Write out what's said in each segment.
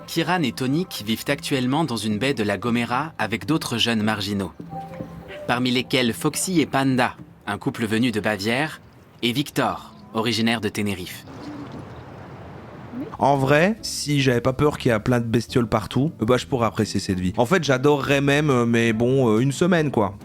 Kieran et Tonic vivent actuellement dans une baie de la Gomera avec d'autres jeunes marginaux, parmi lesquels Foxy et Panda, un couple venu de Bavière, et Victor, originaire de Tenerife. En vrai, si j'avais pas peur qu'il y a plein de bestioles partout, bah je pourrais apprécier cette vie. En fait, j'adorerais même, mais bon, une semaine quoi.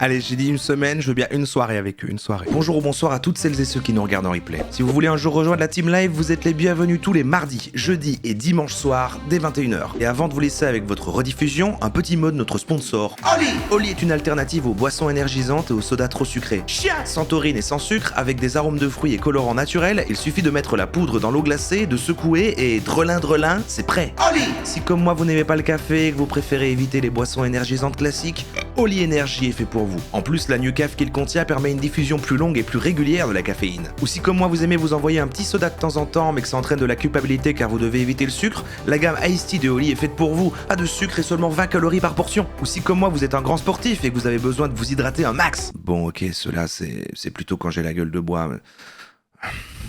Allez, j'ai dit une semaine, je veux bien une soirée avec eux, une soirée. Bonjour ou bonsoir à toutes celles et ceux qui nous regardent en replay. Si vous voulez un jour rejoindre la team live, vous êtes les bienvenus tous les mardis, jeudis et dimanches soirs dès 21h. Et avant de vous laisser avec votre rediffusion, un petit mot de notre sponsor. Oli! Oli est une alternative aux boissons énergisantes et aux sodas trop sucrés. Chien! Sans taurine et sans sucre, avec des arômes de fruits et colorants naturels, il suffit de mettre la poudre dans l'eau glacée, de secouer et drelin, c'est prêt. Oli! Si comme moi vous n'aimez pas le café et que vous préférez éviter les boissons énergisantes classiques, Oli Energy est fait pour vous. En plus, la Nucaf qu'il contient permet une diffusion plus longue et plus régulière de la caféine. Ou si comme moi vous aimez vous envoyer un petit soda de temps en temps mais que ça entraîne de la culpabilité car vous devez éviter le sucre, la gamme Iced Tea de Oli est faite pour vous. Pas de sucre et seulement 20 calories par portion. Ou si comme moi vous êtes un grand sportif et que vous avez besoin de vous hydrater un max. Bon ok, cela c'est plutôt quand j'ai la gueule de bois.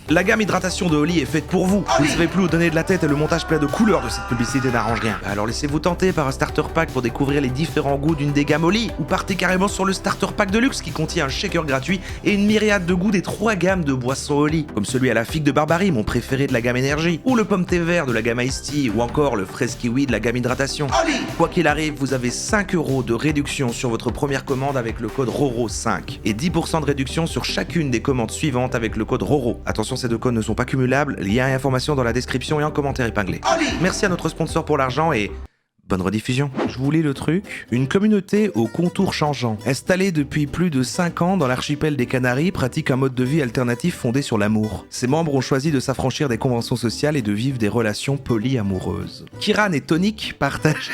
La gamme hydratation de Oli est faite pour vous. Vous ne savez plus où donner de la tête et le montage plein de couleurs de cette publicité n'arrange rien. Alors laissez-vous tenter par un starter pack pour découvrir les différents goûts d'une des gammes Oli, ou partez carrément sur le starter pack de luxe qui contient un shaker gratuit et une myriade de goûts des 3 gammes de boissons Oli, comme celui à la figue de Barbarie, mon préféré de la gamme énergie, ou le pomme thé vert de la gamme Iced Tea, ou encore le fraise kiwi de la gamme hydratation. Oli! Quoi qu'il arrive, vous avez 5 € de réduction sur votre première commande avec le code RORO5 et 10% de réduction sur chacune des commandes suivantes avec le code RORO. Attention, ces deux codes ne sont pas cumulables, lien et information dans la description et en commentaire épinglé. Merci à notre sponsor pour l'argent et bonne rediffusion. Je vous lis le truc. Une communauté aux contours changeants, installée depuis plus de 5 ans dans l'archipel des Canaries, pratique un mode de vie alternatif fondé sur l'amour. Ses membres ont choisi de s'affranchir des conventions sociales et de vivre des relations polyamoureuses. Kieran et Tonic partagent...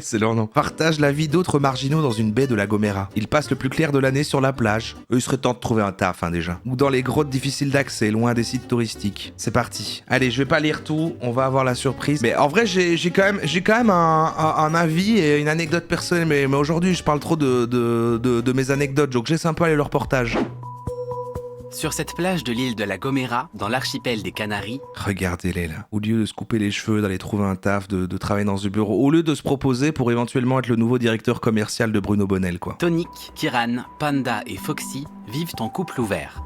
c'est leur nom. Partagent la vie d'autres marginaux dans une baie de la Gomera. Ils passent le plus clair de l'année sur la plage. Eux, il serait temps de trouver un taf, déjà. Ou dans les grottes difficiles d'accès, loin des sites touristiques. C'est parti. Allez, je vais pas lire tout, on va avoir la surprise. Mais en vrai, j'ai quand même un avis et une anecdote personnelle. Mais aujourd'hui, je parle trop de mes anecdotes, donc je laisse un peu aller le reportage. Sur cette plage de l'île de la Gomera, dans l'archipel des Canaries... Regardez-les là. Au lieu de se couper les cheveux, d'aller trouver un taf, de travailler dans ce bureau, au lieu de se proposer pour éventuellement être le nouveau directeur commercial de Bruno Bonnel, quoi. Tonic, Kieran, Panda et Foxy vivent en couple ouvert.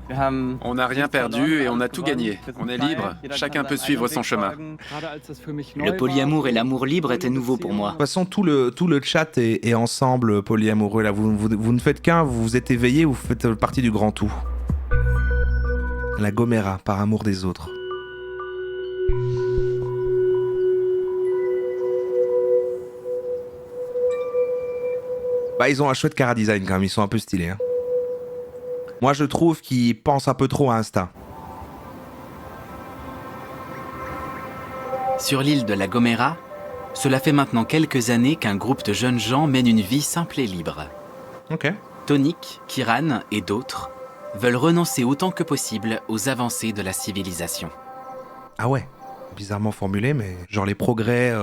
On n'a rien perdu et on a tout gagné. On est libre, chacun peut suivre son chemin. Le polyamour et l'amour libre étaient nouveaux pour moi. De toute façon, tout le chat est ensemble polyamoureux. Là, vous ne faites qu'un, vous êtes éveillés, vous faites partie du grand tout. La Gomera, par amour des autres. Bah, ils ont un chouette chara-design quand même, ils sont un peu stylés. Moi, je trouve qu'ils pensent un peu trop à Insta. Sur l'île de la Gomera, cela fait maintenant quelques années qu'un groupe de jeunes gens mène une vie simple et libre. Ok. Tonic, Kieran et d'autres veulent renoncer autant que possible aux avancées de la civilisation. Ah ouais, bizarrement formulé, mais genre les progrès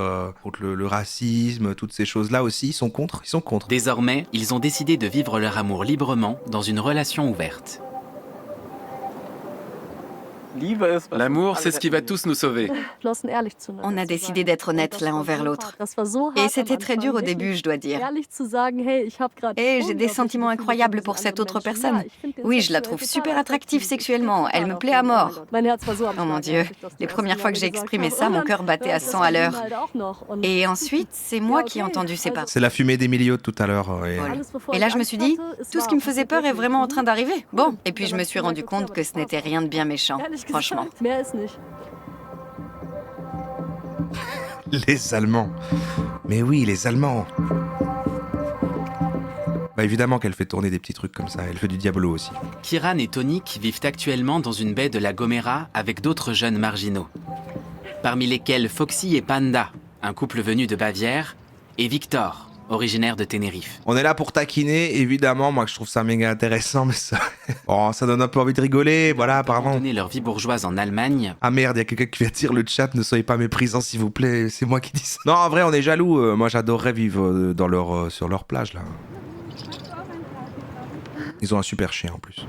contre le racisme, toutes ces choses-là aussi, ils sont contre. Désormais, ils ont décidé de vivre leur amour librement dans une relation ouverte. L'amour, c'est ce qui va tous nous sauver. On a décidé d'être honnêtes l'un envers l'autre. Et c'était très dur au début, je dois dire. Et j'ai des sentiments incroyables pour cette autre personne. Oui, je la trouve super attractive sexuellement. Elle me plaît à mort. Oh mon Dieu, les premières fois que j'ai exprimé ça, mon cœur battait à 100 à l'heure. Et ensuite, c'est moi qui ai entendu ces pas. C'est la fumée d'Emilio de tout à l'heure. Et là, je me suis dit, tout ce qui me faisait peur est vraiment en train d'arriver. Bon, et puis je me suis rendu compte que ce n'était rien de bien méchant. Franchement. Les Allemands. Mais oui, les Allemands. Bah évidemment qu'elle fait tourner des petits trucs comme ça, elle fait du Diablo aussi. Kieran et Tonic vivent actuellement dans une baie de la Gomera avec d'autres jeunes marginaux, parmi lesquels Foxy et Panda, un couple venu de Bavière, et Victor, originaire de Tenerife. On est là pour taquiner, évidemment, moi je trouve ça méga intéressant, mais ça... oh, ça donne un peu envie de rigoler, voilà, apparemment. Donner leur vie bourgeoise en Allemagne. Ah merde, il y a quelqu'un qui vient dire le chat, ne soyez pas méprisants s'il vous plaît, c'est moi qui dis ça. Non, en vrai, on est jaloux, moi j'adorerais vivre sur leur plage, là. Ils ont un super chien, en plus.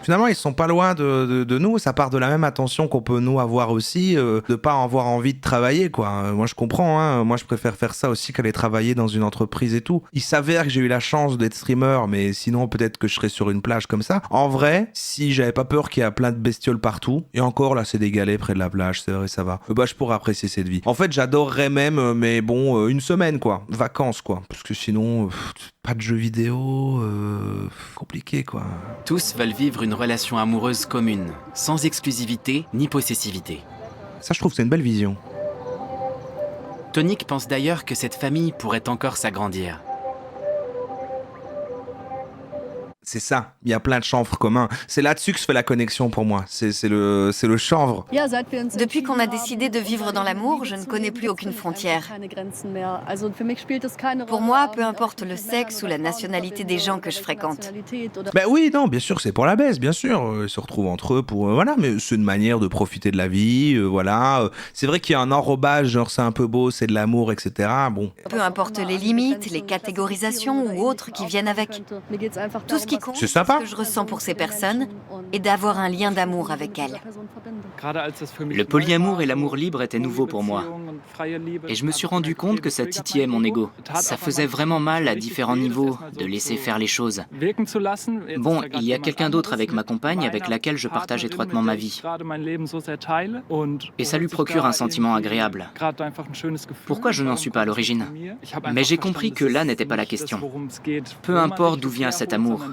Finalement, ils sont pas loin de nous, ça part de la même attention qu'on peut nous avoir aussi, de pas avoir envie de travailler, quoi. Moi, je comprends, hein. Moi, je préfère faire ça aussi qu'aller travailler dans une entreprise et tout. Il s'avère que j'ai eu la chance d'être streamer, mais sinon, peut-être que je serais sur une plage comme ça. En vrai, si j'avais pas peur qu'il y a plein de bestioles partout, et encore, là, c'est des galets près de la plage, c'est vrai, ça va. Bah, je pourrais apprécier cette vie. En fait, j'adorerais même, mais bon, une semaine, quoi. Vacances, quoi. Parce que sinon... pas de jeux vidéo, compliqué quoi. Tous veulent vivre une relation amoureuse commune, sans exclusivité ni possessivité. Ça, je trouve que c'est une belle vision. Tonic pense d'ailleurs que cette famille pourrait encore s'agrandir. C'est ça, il y a plein de chanvres communs. C'est là-dessus que se fait la connexion pour moi, c'est le chanvre. Depuis qu'on a décidé de vivre dans l'amour, je ne connais plus aucune frontière. Pour moi, peu importe le sexe ou la nationalité des gens que je fréquente. Ben oui, non, bien sûr, c'est pour la baisse, bien sûr. Ils se retrouvent entre eux pour... voilà, mais c'est une manière de profiter de la vie, voilà. C'est vrai qu'il y a un enrobage, genre c'est un peu beau, c'est de l'amour, etc. Bon. Peu importe les limites, les catégorisations ou autres qui viennent avec. Tout ce qui compte, c'est sympa. Ce que je ressens pour ces personnes et d'avoir un lien d'amour avec elles. Le polyamour et l'amour libre étaient nouveaux pour moi. Et je me suis rendu compte que ça titillait mon ego. Ça faisait vraiment mal à différents niveaux de laisser faire les choses. Bon, il y a quelqu'un d'autre avec ma compagne avec laquelle je partage étroitement ma vie. Et ça lui procure un sentiment agréable. Pourquoi je n'en suis pas à l'origine? Mais j'ai compris que là n'était pas la question. Peu importe d'où vient cet amour,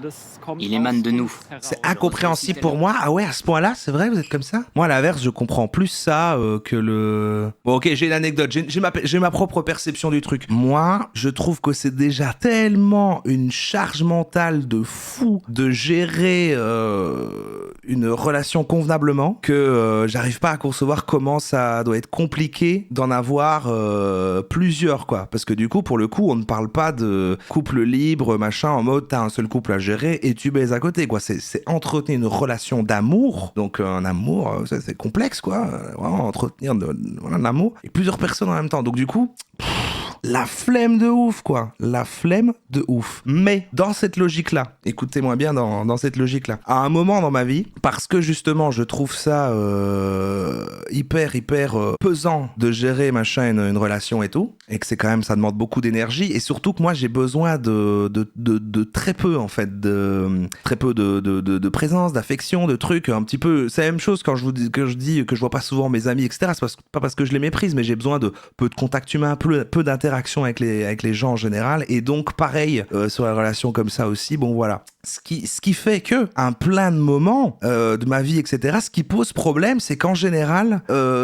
il émane de nous. C'est incompréhensible pour moi. Ah ouais, à ce point-là, c'est vrai, vous êtes comme ça? Moi, à l'inverse, je comprends plus ça que le... Bon, ok, j'ai une anecdote. J'ai ma propre perception du truc. Moi, je trouve que c'est déjà tellement une charge mentale de fou de gérer une relation convenablement que j'arrive pas à concevoir comment ça doit être compliqué d'en avoir plusieurs, quoi. Parce que du coup, pour le coup, on ne parle pas de couple libre, machin, en mode t'as un seul couple à gérer et tu baises à côté, quoi. C'est entretenir une relation d'amour. Donc un amour, c'est complexe, quoi. Vraiment entretenir un amour et plusieurs personnes en même temps. Donc du coup... la flemme de ouf, quoi. La flemme de ouf. Mais dans cette logique-là, écoutez-moi bien dans cette logique-là, à un moment dans ma vie, parce que justement je trouve ça hyper pesant de gérer machin une relation et tout, et que c'est quand même, ça demande beaucoup d'énergie, et surtout que moi j'ai besoin de très peu en fait, très peu de présence, d'affection, de trucs, un petit peu, c'est la même chose quand je dis que je vois pas souvent mes amis, etc. C'est pas parce que je les méprise, mais j'ai besoin de peu de contact humain, peu d'interaction avec les gens en général, et donc pareil sur la relation comme ça aussi. Bon voilà, ce qui fait que un plein de moments de ma vie, etc., ce qui pose problème, c'est qu'en général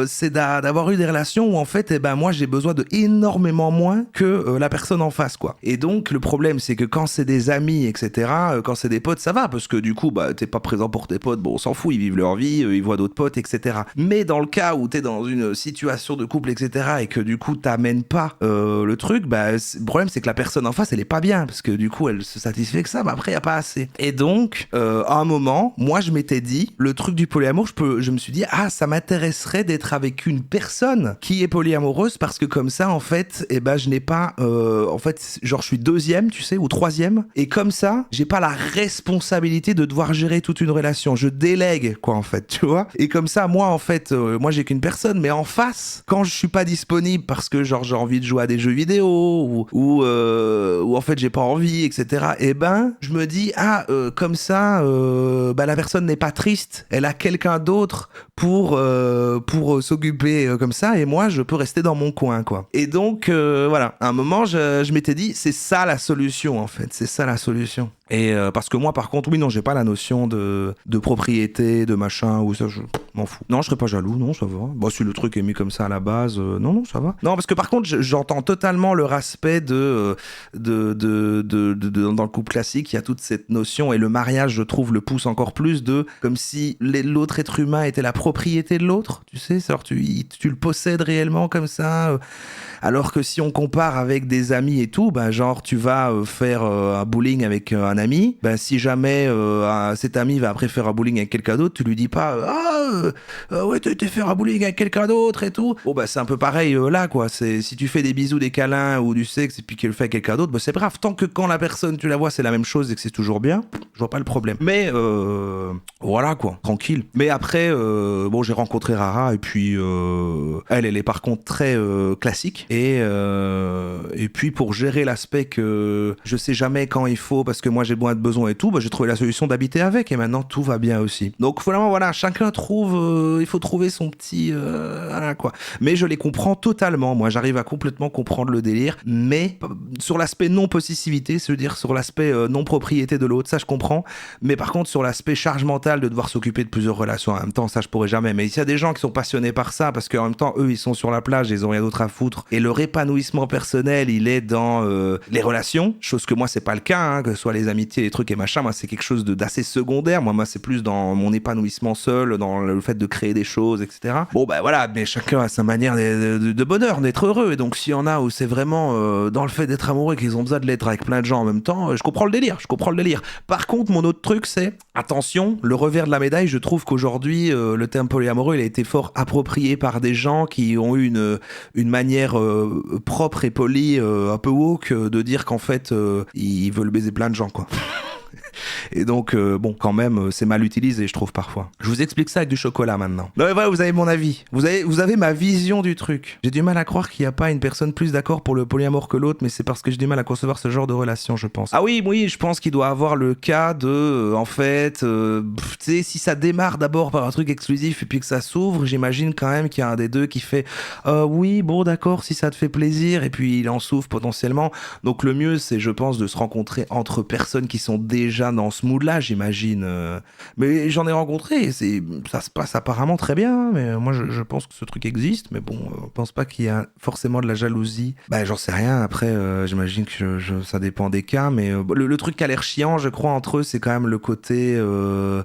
c'est d'avoir eu des relations où en fait moi j'ai besoin de énormément moins que la personne en face, quoi. Et donc le problème c'est que quand c'est des amis, etc., quand c'est des potes, ça va, parce que du coup t'es pas présent pour tes potes, bon on s'en fout, ils vivent leur vie, ils voient d'autres potes, etc. Mais dans le cas où t'es dans une situation de couple, etc., et que du coup t'amènes pas le truc, le problème c'est que la personne en face elle est pas bien, parce que du coup elle se satisfait que ça, mais après y a pas assez. Et donc à un moment, moi je m'étais dit, le truc du polyamour, je me suis dit, ah ça m'intéresserait d'être avec une personne qui est polyamoureuse, parce que comme ça en fait, je n'ai pas en fait, genre je suis deuxième, tu sais, ou troisième, et comme ça j'ai pas la responsabilité de devoir gérer toute une relation, je délègue, quoi, en fait, tu vois. Et comme ça, moi en fait, moi j'ai qu'une personne, mais en face, quand je suis pas disponible parce que genre j'ai envie de jouer à des jeux vidéo ou en fait j'ai pas envie, etc., je me dis, comme ça la personne n'est pas triste, elle a quelqu'un d'autre pour s'occuper comme ça, et moi je peux rester dans mon coin, quoi. Et donc voilà, à un moment je m'étais dit, c'est ça la solution, en fait, c'est ça la solution. Et parce que moi, par contre, oui, non, j'ai pas la notion de propriété, de machin, ou ça, je m'en fous. Non, je serais pas jaloux, non, ça va. Bon, si le truc est mis comme ça à la base, non, ça va. Non, parce que par contre, j'entends totalement leur aspect dans le couple classique, il y a toute cette notion, et le mariage, je trouve, le pousse encore plus comme si l'autre être humain était la propriété de l'autre, tu sais, alors tu le possèdes réellement comme ça, alors que si on compare avec des amis et tout, bah, genre, tu vas faire un bowling avec un ami, bah, si jamais cet ami va après faire un bowling avec quelqu'un d'autre, tu lui dis pas ouais, t'as été faire un bowling avec quelqu'un d'autre et tout. Bon, bah, c'est un peu pareil là, quoi. Si tu fais des bisous, des câlins ou du sexe et puis qu'elle le fait avec quelqu'un d'autre, bah, c'est brave. Tant que quand la personne, tu la vois, c'est la même chose et que c'est toujours bien, je vois pas le problème. Mais voilà, quoi, tranquille. Mais après, bon, j'ai rencontré Rara et puis elle est par contre très classique et puis pour gérer l'aspect que je sais jamais quand il faut parce que moi j'ai besoin et tout, bah, j'ai trouvé la solution d'habiter avec et maintenant tout va bien aussi. Donc vraiment, voilà, chacun trouve, il faut trouver son petit voilà, quoi. Mais je les comprends totalement. Moi, j'arrive à complètement comprendre le délire, mais sur l'aspect non-possessivité, c'est-à-dire sur l'aspect non-propriété de l'autre, ça je comprends. Mais par contre, sur l'aspect charge mentale de devoir s'occuper de plusieurs relations en même temps, ça je pourrais jamais. Mais il y a des gens qui sont passionnés par ça parce qu'en même temps, eux, ils sont sur la plage, ils ont rien d'autre à foutre. Et leur épanouissement personnel, il est dans les relations, chose que moi, c'est pas le cas, hein, que ce soit les amitiés, les trucs et machin. Moi, c'est quelque chose d'assez secondaire. Moi, c'est plus dans mon épanouissement seul, dans le fait de créer des choses, etc. Bon, bah voilà, mais chacun a sa manière de bonheur, d'être heureux. Et donc, s'il y en a où c'est vraiment dans le fait d'être amoureux qu'ils ont besoin de l'être avec plein de gens en même temps, je comprends le délire, Par contre, mon autre truc, c'est, attention, le revers de la médaille, je trouve qu'aujourd'hui, le terme polyamoureux, il a été fort approprié par des gens qui ont eu une manière propre et polie, un peu woke, de dire qu'en fait, ils veulent baiser plein de gens, quoi. Et donc, bon, quand même, c'est mal utilisé, je trouve, parfois. Je vous explique ça avec du chocolat, maintenant. Non, mais voilà, vous avez mon avis. Vous avez ma vision du truc. J'ai du mal à croire qu'il n'y a pas une personne plus d'accord pour le polyamour que l'autre, mais c'est parce que j'ai du mal à concevoir ce genre de relation, je pense. Ah oui, je pense qu'il doit avoir le cas de, en fait, tu sais, si ça démarre d'abord par un truc exclusif et puis que ça s'ouvre, j'imagine quand même qu'il y a un des deux qui fait oui, bon, d'accord, si ça te fait plaisir, et puis il en souffre potentiellement. Donc le mieux, c'est, je pense, de se rencontrer entre personnes qui sont déjà dans ce mood-là, j'imagine. Mais j'en ai rencontré, ça se passe apparemment très bien, mais moi je pense que ce truc existe, mais bon, je pense pas qu'il y a forcément de la jalousie. Bah j'en sais rien, après j'imagine que ça dépend des cas, mais le truc qui a l'air chiant, je crois, entre eux, c'est quand même le côté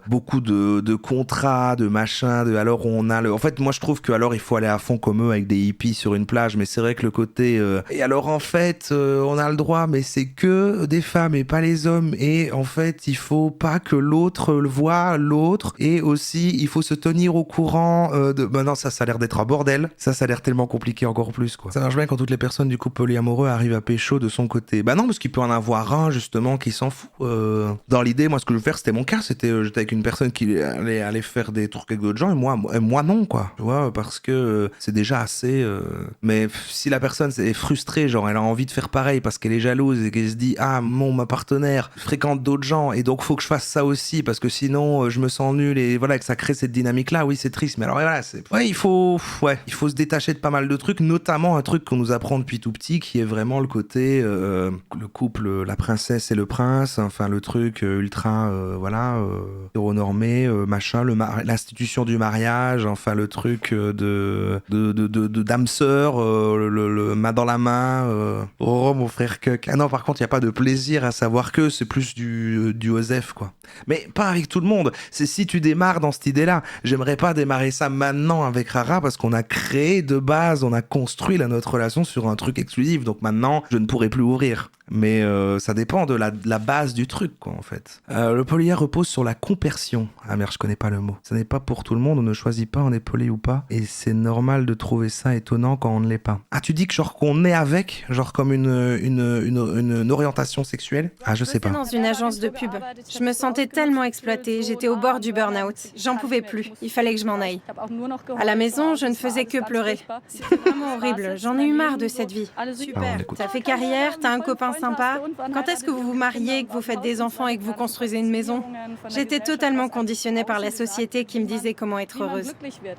beaucoup de contrats, de machin, alors on a en fait, moi je trouve que alors il faut aller à fond comme eux avec des hippies sur une plage, mais c'est vrai que le côté et alors en fait on a le droit, mais c'est que des femmes et pas les hommes, et en fait il faut pas que l'autre le voit l'autre, et aussi il faut se tenir au courant de... Bah non, ça a l'air d'être un bordel, ça a l'air tellement compliqué encore plus, quoi. Ça marche bien quand toutes les personnes du couple polyamoureux arrivent à pécho de son côté. Bah non, parce qu'il peut en avoir un justement qui s'en fout. Dans l'idée, moi ce que je veux faire, c'était mon cas, j'étais avec une personne qui allait faire des trucs avec d'autres gens, et moi non, quoi, tu vois, parce que c'est déjà assez mais si la personne est frustrée, genre elle a envie de faire pareil parce qu'elle est jalouse et qu'elle se dit ma partenaire fréquente d'autres gens et donc faut que je fasse ça aussi parce que sinon je me sens nul, et voilà, que ça crée cette dynamique là, oui c'est triste, mais alors voilà, il faut se détacher de pas mal de trucs, notamment un truc qu'on nous apprend depuis tout petit qui est vraiment le côté le couple, la princesse et le prince, enfin le truc ultra hétéronormé, machin, l'institution du mariage, enfin le truc de d'âme sœur, le main dans la main, oh mon frère Cuck. Ah non, par contre il y a pas de plaisir à savoir que c'est plus du Osef, quoi. Mais pas avec tout le monde. C'est si tu démarres dans cette idée-là. J'aimerais pas démarrer ça maintenant avec Rara parce qu'on a créé de base, on a construit notre relation sur un truc exclusif. Donc maintenant, je ne pourrai plus ouvrir. Mais ça dépend de la base du truc, quoi, en fait. Le polyamore repose sur la compersion. Ah merde, je connais pas le mot. Ça n'est pas pour tout le monde, on ne choisit pas, on est poly ou pas. Et c'est normal de trouver ça étonnant quand on ne l'est pas. Ah, tu dis que genre qu'on est avec, genre comme une orientation sexuelle? Ah, je sais pas. Dans une agence de pub. Je me sentais tellement exploitée, j'étais au bord du burn-out. J'en pouvais plus, il fallait que je m'en aille. À la maison, je ne faisais que pleurer. C'était vraiment horrible, j'en ai eu marre de cette vie. Super, t'as fait carrière, t'as un copain sympa? Quand est-ce que vous vous mariez, que vous faites des enfants et que vous construisez une maison? J'étais totalement conditionnée par la société qui me disait comment être heureuse.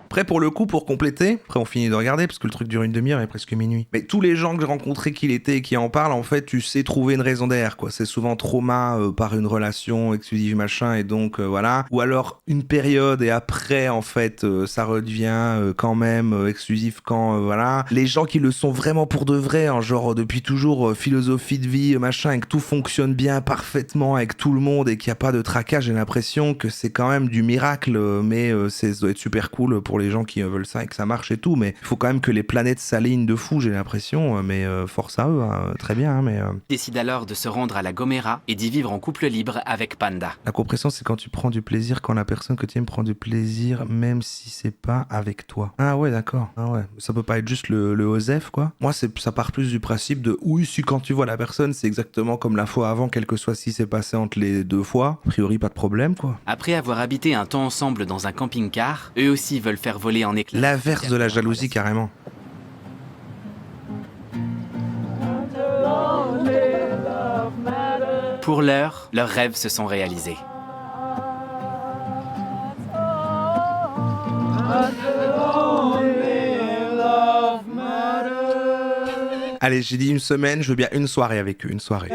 Prêt pour le coup, pour compléter? Après, on finit de regarder parce que le truc dure une demi-heure et presque minuit. Mais tous les gens que j'ai rencontrés qui l'étaient et qui en parlent, en fait, tu sais trouver une raison derrière, quoi. C'est souvent trauma par une relation exclusive, machin, et donc voilà. Ou alors une période et après, en fait, ça redevient quand même exclusif quand, voilà. Les gens qui le sont vraiment pour de vrai, hein, genre depuis toujours, philosophie de vie, machin, et que tout fonctionne bien parfaitement avec tout le monde et qu'il n'y a pas de tracage, j'ai l'impression que c'est quand même du miracle, mais ça doit être super cool pour les gens qui veulent ça et que ça marche et tout, mais il faut quand même que les planètes s'alignent de fou, j'ai l'impression, mais force à eux, hein, très bien, hein, mais... Décide alors de se rendre à la Gomera et d'y vivre en couple libre avec Panda. La compression, c'est quand tu prends du plaisir, quand la personne que tu aimes prend du plaisir, même si c'est pas avec toi. Ah ouais, d'accord. Ah ouais. Ça peut pas être juste le OSEF, quoi. Moi, ça part plus du principe de oui, si quand tu vois la personne, c'est exactement comme la fois avant, quel que soit ce qui s'est passé entre les deux fois. A priori, pas de problème, quoi. Après avoir habité un temps ensemble dans un camping-car, eux aussi veulent faire voler en éclats. L'inverse de la jalousie, carrément. Pour l'heure, leurs rêves se sont réalisés. Allez, j'ai dit une semaine, je veux bien une soirée avec eux, une soirée.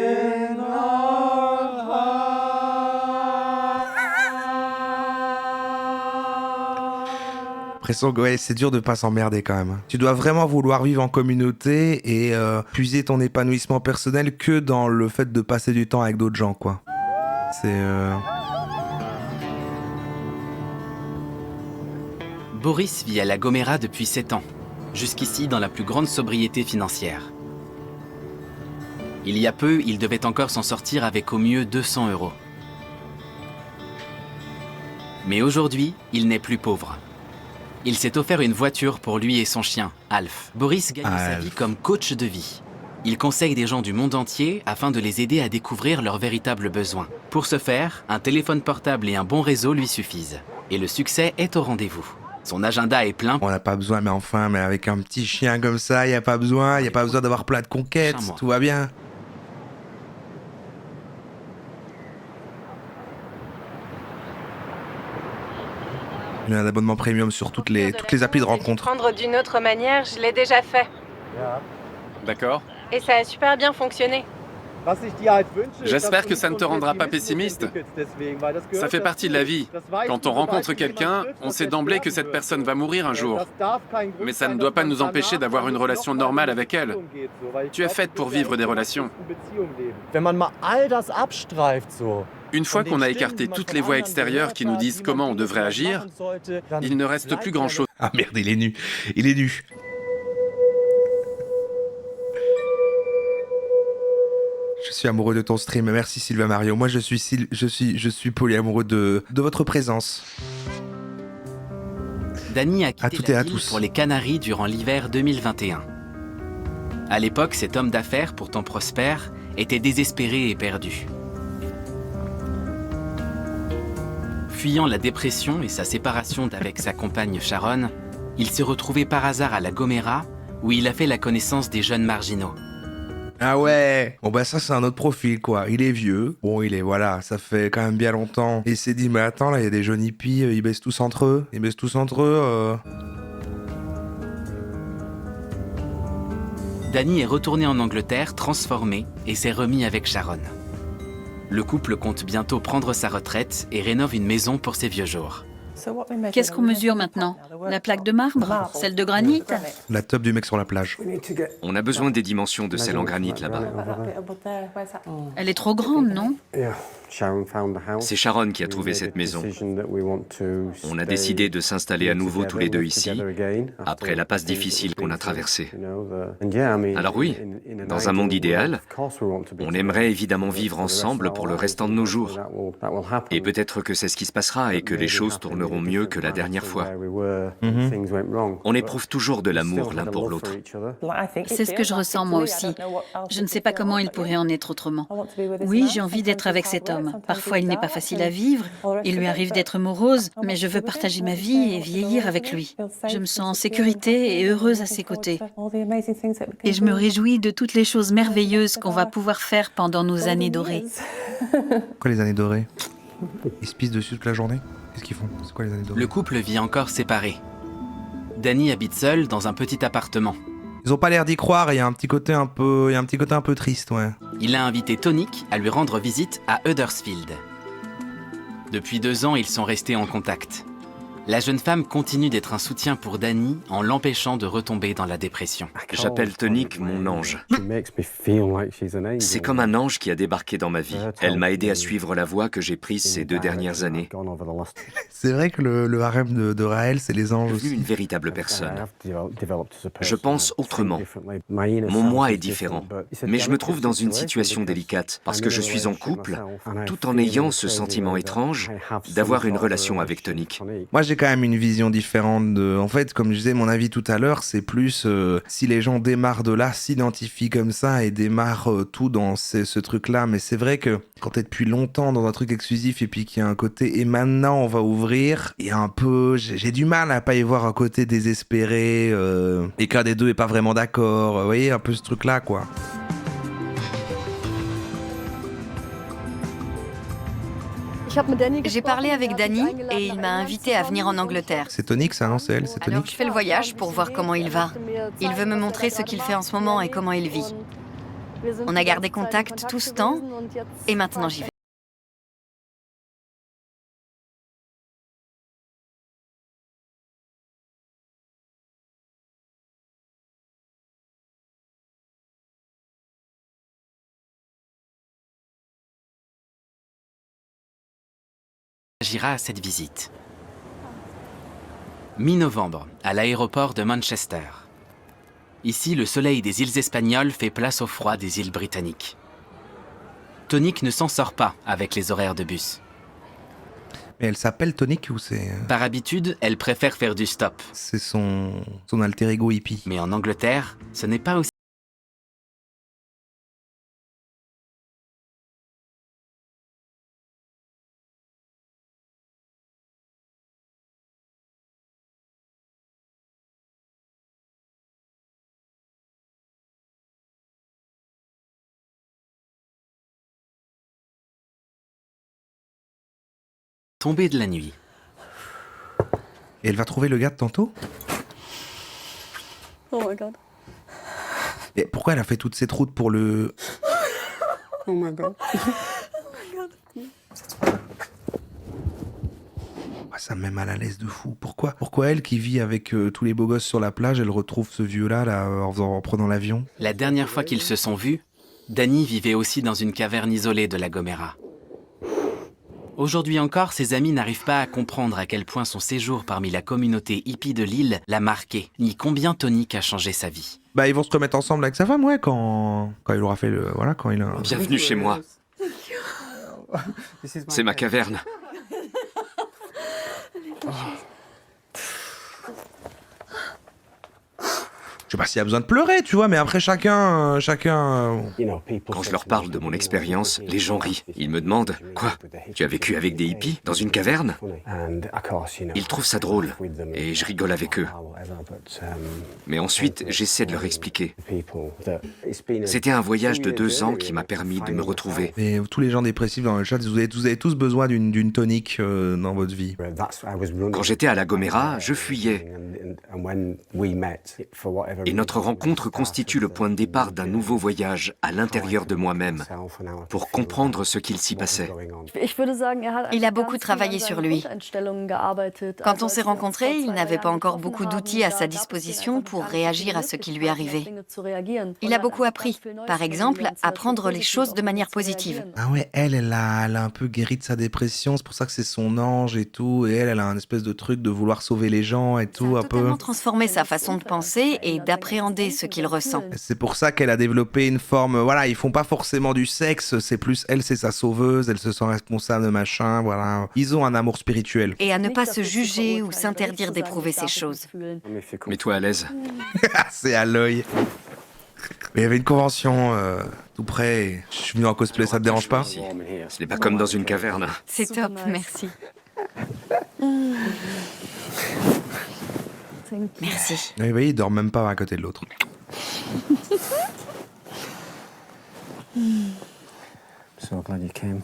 L'impression que ouais, c'est dur de pas s'emmerder quand même. Tu dois vraiment vouloir vivre en communauté et puiser ton épanouissement personnel que dans le fait de passer du temps avec d'autres gens, quoi. C'est... Boris vit à la Gomera depuis 7 ans, jusqu'ici dans la plus grande sobriété financière. Il y a peu, il devait encore s'en sortir avec au mieux 200 €. Mais aujourd'hui, il n'est plus pauvre. Il s'est offert une voiture pour lui et son chien, Alf. Boris gagne sa vie comme coach de vie. Il conseille des gens du monde entier afin de les aider à découvrir leurs véritables besoins. Pour ce faire, un téléphone portable et un bon réseau lui suffisent. Et le succès est au rendez-vous. Son agenda est plein. On n'a pas besoin, mais enfin, mais avec un petit chien comme ça, il n'y a pas besoin d'avoir plein de conquêtes, tout va bien. Il y a un abonnement premium sur toutes les applis de rencontre. Prendre d'une autre manière, je l'ai déjà fait. D'accord. Et ça a super bien fonctionné. J'espère que ça ne te rendra pas pessimiste. Ça fait partie de la vie. Quand on rencontre quelqu'un, on sait d'emblée que cette personne va mourir un jour. Mais ça ne doit pas nous empêcher d'avoir une relation normale avec elle. Tu es faite pour vivre des relations. Une fois qu'on a écarté toutes les voix extérieures qui nous disent comment on devrait agir, il ne reste plus grand-chose. Ah merde, il est nu. Il est nu. Je suis amoureux de ton stream. Merci Sylvain Mario. Moi, je suis polyamoureux de votre présence. Danny a quitté la ville pour les Canaries durant l'hiver 2021. À l'époque, cet homme d'affaires, pourtant prospère, était désespéré et perdu. Fuyant la dépression et sa séparation d'avec sa compagne Sharon, il s'est retrouvé par hasard à la Gomera, où il a fait la connaissance des jeunes marginaux. Ah ouais. Bon bah ça c'est un autre profil quoi. Il est vieux. Bon voilà, ça fait quand même bien longtemps. Et il s'est dit mais attends là il y a des jeunes hippies, ils baissent tous entre eux. Danny est retourné en Angleterre transformé et s'est remis avec Sharon. Le couple compte bientôt prendre sa retraite et rénove une maison pour ses vieux jours. Qu'est-ce qu'on mesure maintenant? La plaque de marbre? Celle de granit? La top du mec sur la plage. On a besoin des dimensions de celle en granit là-bas. Elle est trop grande, non? C'est Sharon qui a trouvé cette maison. On a décidé de s'installer à nouveau tous les deux ici, après la passe difficile qu'on a traversée. Alors oui, dans un monde idéal, on aimerait évidemment vivre ensemble pour le restant de nos jours. Et peut-être que c'est ce qui se passera et que les choses tourneront mieux que la dernière fois. On éprouve toujours de l'amour l'un pour l'autre. C'est ce que je ressens moi aussi. Je ne sais pas comment il pourrait en être autrement. Oui, j'ai envie d'être avec cet homme. homme. Parfois, il n'est pas facile à vivre, il lui arrive d'être morose, mais je veux partager ma vie et vieillir avec lui. Je me sens en sécurité et heureuse à ses côtés. Et je me réjouis de toutes les choses merveilleuses qu'on va pouvoir faire pendant nos années dorées. Quoi les années dorées? Ils se pissent dessus toute la journée? Qu'est-ce qu'ils font? C'est quoi les années dorées? Le couple vit encore séparé. Danny habite seul dans un petit appartement. Ils ont pas l'air d'y croire, il y a un petit côté un peu triste, ouais. Il a invité Tonic à lui rendre visite à Huddersfield. Depuis 2 ans, ils sont restés en contact. La jeune femme continue d'être un soutien pour Danny en l'empêchant de retomber dans la dépression. J'appelle Tonic mon ange. C'est comme un ange qui a débarqué dans ma vie. Elle m'a aidé à suivre la voie que j'ai prise ces 2 dernières années. C'est vrai que le harem de Raël, c'est les anges Devenu aussi. une véritable personne. Je pense autrement. Mon moi est différent. Mais je me trouve dans une situation délicate parce que je suis en couple, tout en ayant ce sentiment étrange d'avoir une relation avec Tonic. Moi, j'ai quand même une vision différente de... En fait, comme je disais, mon avis tout à l'heure, c'est plus si les gens démarrent de là, s'identifient comme ça et démarrent tout dans ce truc-là. Mais c'est vrai que quand t'es depuis longtemps dans un truc exclusif et puis qu'il y a un côté « et maintenant, on va ouvrir », il y a un peu... J'ai du mal à pas y voir un côté désespéré et qu'un des deux est pas vraiment d'accord. Vous voyez, un peu ce truc-là, quoi. J'ai parlé avec Danny et il m'a invité à venir en Angleterre. C'est Tonic, ça, non? C'est elle? C'est Alors Tonic? je fais le voyage pour voir comment il va. Il veut me montrer ce qu'il fait en ce moment et comment il vit. On a gardé contact tout ce temps et maintenant j'y vais. Agira à cette visite. Mi-novembre, à l'aéroport de Manchester. Ici, le soleil des îles espagnoles fait place au froid des îles britanniques. Tonic ne s'en sort pas avec les horaires de bus. Mais elle s'appelle Tonic ou c'est... Par habitude, elle préfère faire du stop. C'est son alter ego hippie. Mais en Angleterre, ce n'est pas aussi... tombée de la nuit. Et elle va trouver le gars de tantôt? Oh my god. Et pourquoi elle a fait toute cette route pour le... Oh my god. Ça me met mal à l'aise de fou. Pourquoi elle qui vit avec tous les beaux gosses sur la plage, elle retrouve ce vieux-là là, en prenant l'avion? La dernière fois qu'ils se sont vus, Danny vivait aussi dans une caverne isolée de la Gomera. Aujourd'hui encore, ses amis n'arrivent pas à comprendre à quel point son séjour parmi la communauté hippie de l'île l'a marqué, ni combien Tonic a changé sa vie. Bah ils vont se remettre ensemble avec sa femme, ouais, quand il aura fait le... Voilà, quand il a... Bienvenue chez moi. C'est ma caverne. Je sais pas s'il y a besoin de pleurer, tu vois, mais après chacun... Quand je leur parle de mon expérience, les gens rient. Ils me demandent « Quoi? Tu as vécu avec des hippies dans une caverne ?» Ils trouvent ça drôle, et je rigole avec eux. Mais ensuite, j'essaie de leur expliquer. C'était un voyage de 2 ans qui m'a permis de me retrouver. Et tous les gens dépressifs dans le chat, vous avez tous besoin d'une tonique dans votre vie. Quand j'étais à la Gomera, je fuyais. Et notre rencontre constitue le point de départ d'un nouveau voyage à l'intérieur de moi-même, pour comprendre ce qu'il s'y passait. Il a beaucoup travaillé sur lui. Quand on s'est rencontrés, il n'avait pas encore beaucoup d'outils à sa disposition pour réagir à ce qui lui arrivait. Il a beaucoup appris. Par exemple, à prendre les choses de manière positive. Ah ouais, elle a un peu guéri de sa dépression, c'est pour ça que c'est son ange et tout, et elle a un espèce de truc de vouloir sauver les gens et tout, un peu. Totalement transformé sa façon de penser et d'appréhender ce qu'il ressent. C'est pour ça qu'elle a développé une forme, voilà, ils font pas forcément du sexe, c'est plus elle, c'est sa sauveuse, elle se sent responsable de machin, voilà. Ils ont un amour spirituel. Et à ne pas se juger ou s'interdire d'éprouver ces choses. Mets-toi à l'aise. C'est à l'œil. Mais il y avait une convention tout près, et je suis venu en cosplay, ça te dérange pas? Ce n'est pas comme dans une caverne. C'est top, merci. Merci. Oui, vous voyez, ils dorment même pas à côté de l'autre. So glad you came.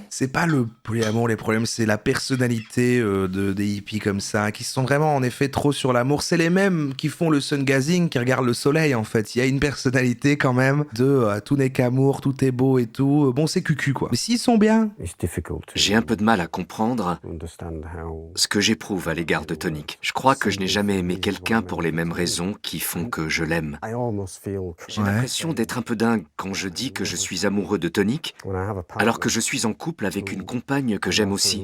C'est pas le polyamour les problèmes, c'est la personnalité des hippies comme ça, qui sont vraiment en effet trop sur l'amour. C'est les mêmes qui font le sun gazing, qui regardent le soleil en fait. Il y a une personnalité quand même de tout n'est qu'amour, tout est beau et tout. Bon, c'est cucu quoi. Mais s'ils sont bien. J'ai un peu de mal à comprendre ce que j'éprouve à l'égard de Tonic. Je crois que je n'ai jamais aimé quelqu'un pour les mêmes raisons qui font que je l'aime. J'ai l'impression d'être un peu dingue quand je dis que je suis amoureux de Tonic, alors que je suis en couple avec une compagne que j'aime aussi.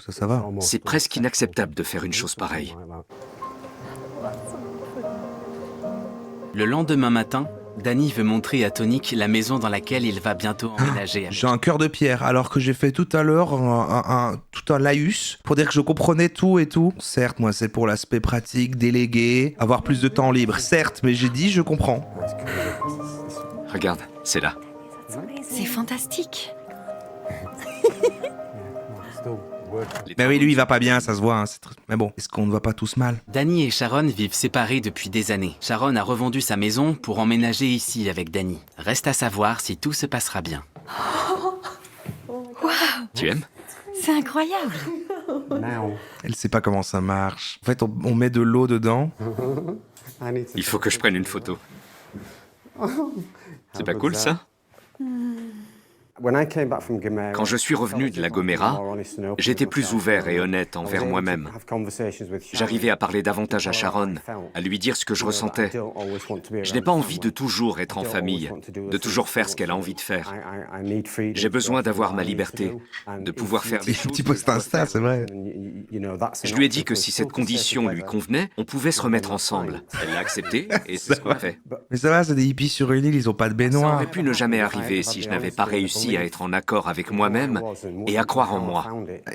Ça va. C'est presque inacceptable de faire une chose pareille. Le lendemain matin, Danny veut montrer à Tonic la maison dans laquelle il va bientôt emménager. J'ai un cœur de pierre, alors que j'ai fait tout à l'heure tout un laïus pour dire que je comprenais tout et tout. Certes, moi, c'est pour l'aspect pratique, délégué, avoir plus de temps libre. Certes, mais j'ai dit, je comprends. Regarde, c'est là. C'est fantastique. Mais oui, lui, il va pas bien, ça se voit. Hein, mais bon, est-ce qu'on ne va pas tous mal? Danny et Sharon vivent séparés depuis des années. Sharon a revendu sa maison pour emménager ici avec Danny. Reste à savoir si tout se passera bien. Wow, Tu aimes? c'est incroyable. Elle sait pas comment ça marche. En fait, on met de l'eau dedans. Il faut que je prenne une photo. C'est pas cool ça? Quand je suis revenu de la Gomera, j'étais plus ouvert et honnête envers moi-même. J'arrivais à parler davantage à Sharon, à lui dire ce que je ressentais. Je n'ai pas envie de toujours être en famille, de toujours faire ce qu'elle a envie de faire. J'ai besoin d'avoir ma liberté, de pouvoir faire des Un choses. petit post Insta, c'est vrai. Je lui ai dit que si cette condition lui convenait, on pouvait se remettre ensemble. Elle l'a accepté et c'est ce qu'on a fait. Mais ça va, c'est des hippies sur une île, ils ont pas de Ça baignoire. aurait pu ne jamais arriver si je n'avais pas réussi à être en accord avec moi-même et à croire en moi.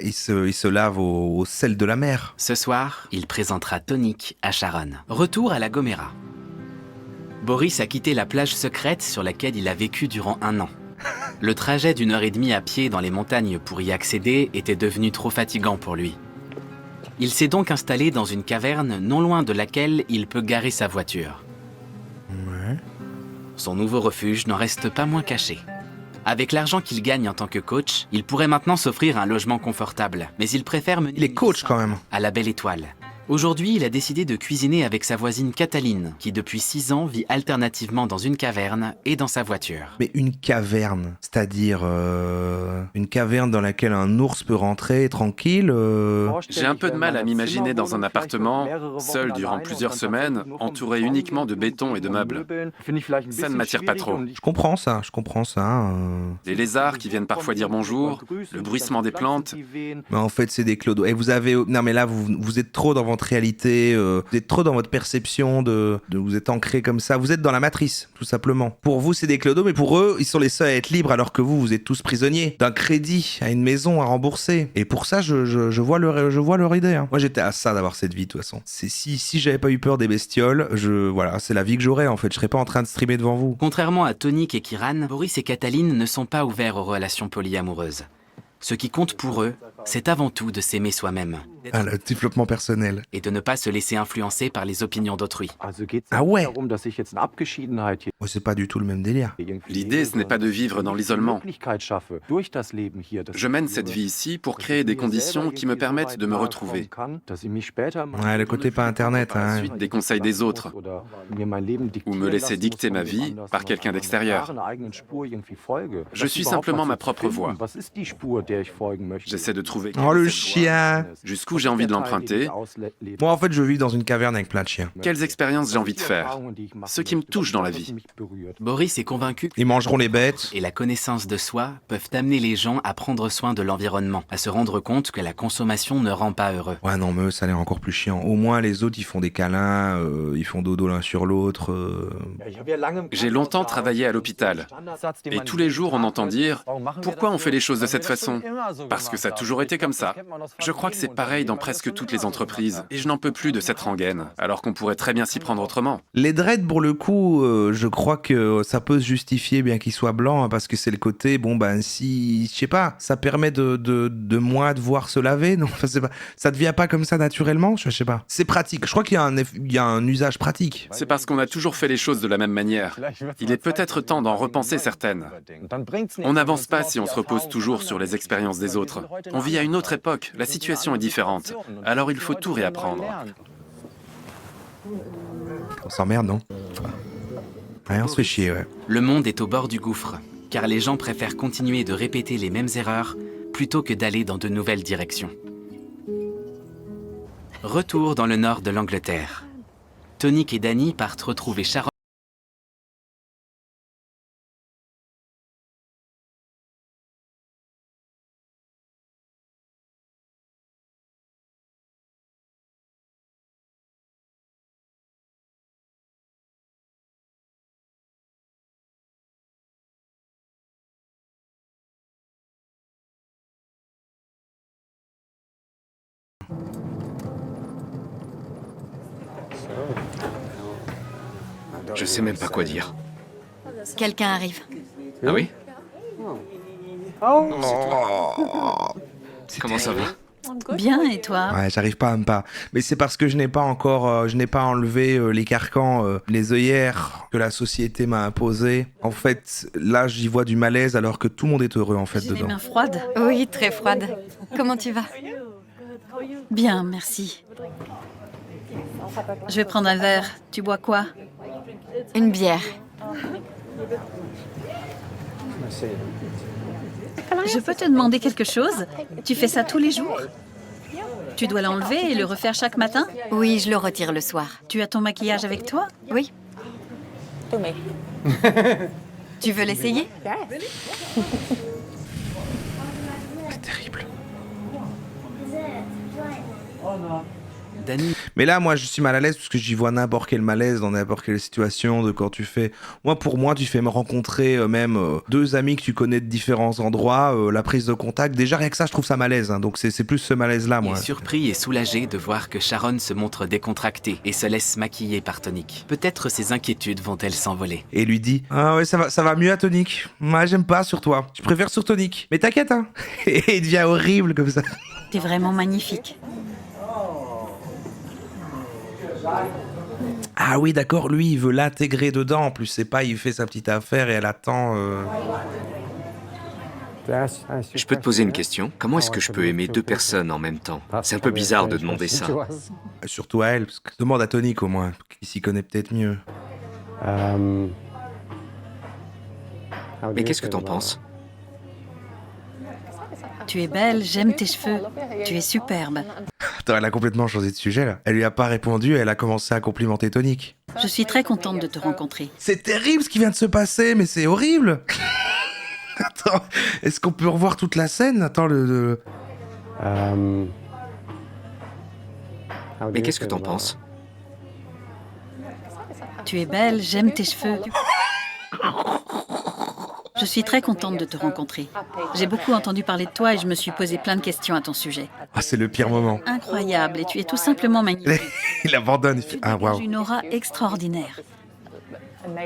Ils se lavent au sel de la mer. Ce soir, il présentera Tonic à Sharon. Retour à la Gomera. Boris a quitté la plage secrète sur laquelle il a vécu durant 1 an. Le trajet d'1h30 à pied dans les montagnes pour y accéder était devenu trop fatigant pour lui. Il s'est donc installé dans une caverne non loin de laquelle il peut garer sa voiture. Son nouveau refuge n'en reste pas moins caché. Avec l'argent qu'il gagne en tant que coach, il pourrait maintenant s'offrir un logement confortable. Mais il préfère mener Il est coach quand même. à la Belle Étoile. Aujourd'hui, il a décidé de cuisiner avec sa voisine Cataline, qui depuis 6 ans vit alternativement dans une caverne et dans sa voiture. Mais une caverne, c'est-à-dire une caverne dans laquelle un ours peut rentrer tranquille. J'ai un peu de mal à m'imaginer dans un appartement, seul durant plusieurs semaines, entouré uniquement de béton et de meubles. Ça ne m'attire pas trop. Je comprends ça. Des lézards qui viennent parfois dire bonjour, le bruissement des plantes. Mais en fait, c'est des clodos. Et vous avez... Non mais là, vous êtes trop dans votre réalité, vous êtes trop dans votre perception vous êtes ancré comme ça, vous êtes dans la matrice, tout simplement. Pour vous, c'est des clodos, mais pour eux, ils sont les seuls à être libres, alors que vous êtes tous prisonniers d'un crédit à une maison à rembourser. Et pour ça, je vois leur idée. Hein. Moi, j'étais à ça d'avoir cette vie, de toute façon. C'est si j'avais pas eu peur des bestioles, voilà, c'est la vie que j'aurais, en fait. Je serais pas en train de streamer devant vous. Contrairement à Tonic et Kiran, Boris et Cataline ne sont pas ouverts aux relations polyamoureuses. Ce qui compte pour eux, c'est avant tout de s'aimer soi-même. Ah, le développement personnel. Et de ne pas se laisser influencer par les opinions d'autrui. Ah ouais. Ouais, c'est pas du tout le même délire. L'idée, ce n'est pas de vivre dans l'isolement. Je mène cette vie ici pour créer des conditions qui me permettent de me retrouver. Ouais, le côté pas internet. Hein. Ensuite, des conseils des autres. Ou me laisser dicter ma vie par quelqu'un d'extérieur. Je suis simplement ma propre voie. J'essaie de trouver Oh le chien. jusqu'où j'ai envie de l'emprunter, Moi en fait je vis dans une caverne avec plein de chiens. quelles expériences j'ai envie de faire, ce qui me touche dans la vie. Boris est convaincu que Ils mangeront les bêtes. et la connaissance de soi peuvent amener les gens à prendre soin de l'environnement, à se rendre compte que la consommation ne rend pas heureux. Ouais non mais eux, ça a l'air encore plus chiant. Au moins les autres ils font des câlins, ils font dodo l'un sur l'autre. J'ai longtemps travaillé à l'hôpital et tous les jours on entend dire « Pourquoi on fait les choses de cette façon ?» Parce que ça a toujours toujours été comme ça. Je crois que c'est pareil dans presque toutes les entreprises. Et je n'en peux plus de cette rengaine, alors qu'on pourrait très bien s'y prendre autrement. Les dreads, pour le coup, je crois que ça peut se justifier bien qu'ils soient blancs, hein, parce que c'est le côté, bon ben si, je sais pas, ça permet de moins devoir se laver, non, enfin, c'est pas, ça devient pas comme ça naturellement, je sais pas. C'est pratique, je crois qu'il y a un usage pratique. C'est parce qu'on a toujours fait les choses de la même manière. Il est peut-être temps d'en repenser certaines. On n'avance pas si on se repose toujours sur les expériences des autres. On vit à une autre époque, la situation est différente. Alors il faut tout réapprendre. On s'emmerde, non? Ouais, on se fait chier, ouais. Le monde est au bord du gouffre, car les gens préfèrent continuer de répéter les mêmes erreurs plutôt que d'aller dans de nouvelles directions. Retour dans le nord de l'Angleterre. Tonic et Danny partent retrouver Sharon. Je sais même pas quoi dire. Quelqu'un arrive. Ah oui? Comment ça va? Bien, et toi? Ouais, j'arrive pas à me pas. Mais c'est parce que je n'ai pas encore, je n'ai pas enlevé les carcans, les œillères que la société m'a imposées. En fait, là, j'y vois du malaise alors que tout le monde est heureux en fait J'ai les dedans. mains froides. Oui, très froide. Comment tu vas? Bien, merci. Je vais prendre un verre. Tu bois quoi? Une bière. Je peux te demander quelque chose? Tu fais ça tous les jours? Tu dois l'enlever et le refaire chaque matin? Oui, je le retire le soir. Tu as ton maquillage avec toi? Oui. Tu veux l'essayer? C'est terrible. Danny Mais là, moi, je suis mal à l'aise parce que j'y vois n'importe quel malaise dans n'importe quelle situation de quand tu fais... Moi, pour moi, tu fais me rencontrer deux amis que tu connais de différents endroits, la prise de contact. Déjà, rien que ça, je trouve ça malaise. Hein. Donc, c'est plus ce malaise-là, moi. est surpris et soulagé de voir que Sharon se montre décontractée et se laisse maquiller par Tonic. Peut-être ses inquiétudes vont-elles s'envoler. Et lui dit « Ah ouais, ça va mieux à Tonic. Moi, j'aime pas sur toi. Je préfère sur Tonic. Mais t'inquiète, hein. » Et il devient horrible comme ça. T'es vraiment magnifique. Ah oui, d'accord, lui, il veut l'intégrer dedans. En plus, c'est pas, il fait sa petite affaire et elle attend... Je peux te poser une question? Comment est-ce que je peux aimer deux personnes en même temps? C'est un peu bizarre de demander ça. Surtout à elle, parce que demande à Tonic au moins, qui s'y connaît peut-être mieux. Mais qu'est-ce que t'en penses? Tu es belle, j'aime tes cheveux. Tu es superbe. Attends, elle a complètement changé de sujet là. Elle lui a pas répondu, elle a commencé à complimenter Tonic. Je suis très contente de te rencontrer. C'est terrible ce qui vient de se passer, mais c'est horrible. Attends, est-ce qu'on peut revoir toute la scène? Attends, Mais qu'est-ce que t'en penses? Tu es belle, j'aime tes cheveux. Je suis très contente de te rencontrer. J'ai beaucoup entendu parler de toi et je me suis posé plein de questions à ton sujet. Ah, c'est le pire moment. Incroyable, et tu es tout simplement magnifique. Il abandonne, il fait... Ah, Tu dégages waouh. une aura extraordinaire.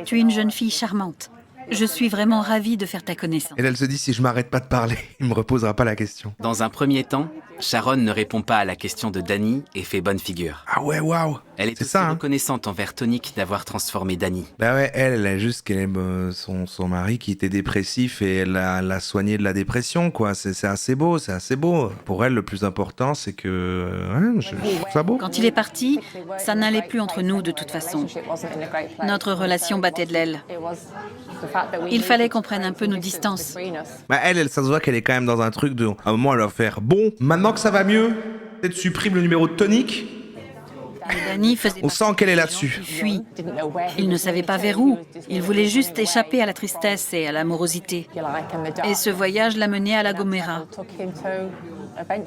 Tu es une jeune fille charmante. Je suis vraiment ravie de faire ta connaissance. Et là, elle se dit, si je m'arrête pas de parler, il me reposera pas la question. Dans un premier temps, Sharon ne répond pas à la question de Danny et fait bonne figure. Ah ouais, waouh. Elle est C'est aussi ça, hein. reconnaissante envers Tonic d'avoir transformé Danny. Bah ouais, elle a juste qu'elle aime son mari qui était dépressif et elle l'a soigné de la dépression, quoi. C'est assez beau, c'est assez beau. Pour elle, le plus important, c'est que... Ouais, je trouve ça beau. Quand il est parti, ça n'allait plus entre nous de toute façon. Notre relation battait de l'aile. Il fallait qu'on prenne un peu nos distances. Bah elle, ça se voit qu'elle est quand même dans un truc de... À un moment, elle va faire... Bon, maintenant que ça va mieux, peut-être supprime le numéro de Tonic. Et Danny faisait On partie sent qu'elle est des là-dessus. gens qui fuient. Il ne savait pas vers où. Il voulait juste échapper à la tristesse et à l'amorosité. Et ce voyage l'a mené à La Gomera.